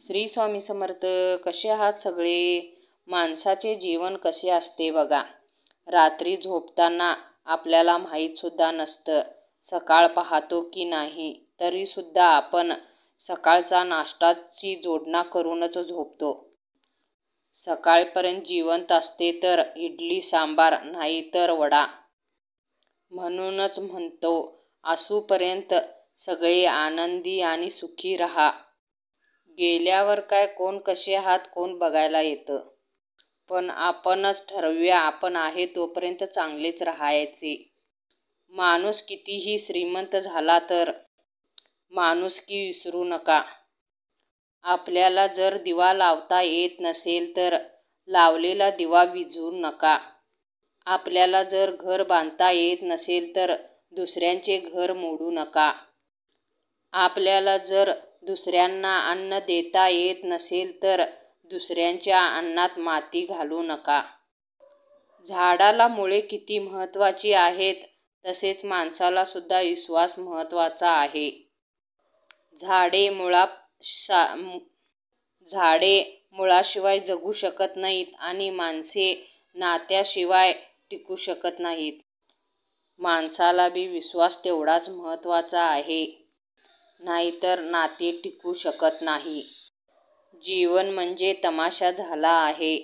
श्री स्वामी समर्थ. कसे आहात सगळे? माणसाचे जीवन कसे असते बघा. रात्री झोपताना आपल्याला माहीतसुद्धा नसतं सकाळ पाहतो की नाही, तरीसुद्धा आपण सकाळचा नाश्ताची जोडणा करूनच झोपतो. सकाळपर्यंत जिवंत असते तर इडली सांबार नाही तर वडा. म्हणूनच म्हणतो, असूपर्यंत सगळे आनंदी आणि सुखी राहा. गेल्यावर काय कोण कसे आहात कोण बघायला येतं, पण आपणच ठरवूया आपण आहे तोपर्यंत चांगलेच राहायचे. माणूस कितीही श्रीमंत झाला तर माणुसकी विसरू नका. आपल्याला जर दिवा लावता येत नसेल तर लावलेला दिवा विझवू नका. आपल्याला जर घर बांधता येत नसेल तर दुसऱ्यांचे घर मोडू नका. आपल्याला जर दुसऱ्यांना अन्न देता येत नसेल तर दुसऱ्यांच्या अन्नात माती घालू नका. झाडाला मुळे किती महत्त्वाची आहेत, तसेच माणसाला सुद्धा विश्वास महत्त्वाचा आहे. झाडे मुळाशिवाय जगू शकत नाहीत आणि माणसे नात्याशिवाय टिकू शकत नाहीत. माणसाला बी विश्वास तेवढाच महत्त्वाचा आहे, नाहीतर नाते टिकू शकत नाही. जीवन म्हणजे तमाशा झाला आहे.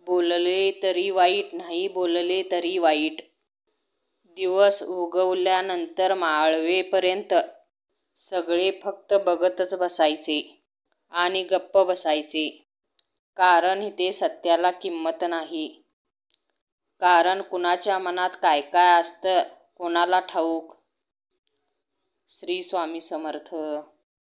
बोलले तरी वाईट, नाही बोलले तरी वाईट. दिवस उगवल्यानंतर मावळेपर्यंत सगळे फक्त बघतच बसायचे आणि गप्प बसायचे. कारण इथे सत्याला किंमत नाही. कारण कुणाच्या मनात काय काय असतं कोणाला ठाऊक. श्री स्वामी समर्थ.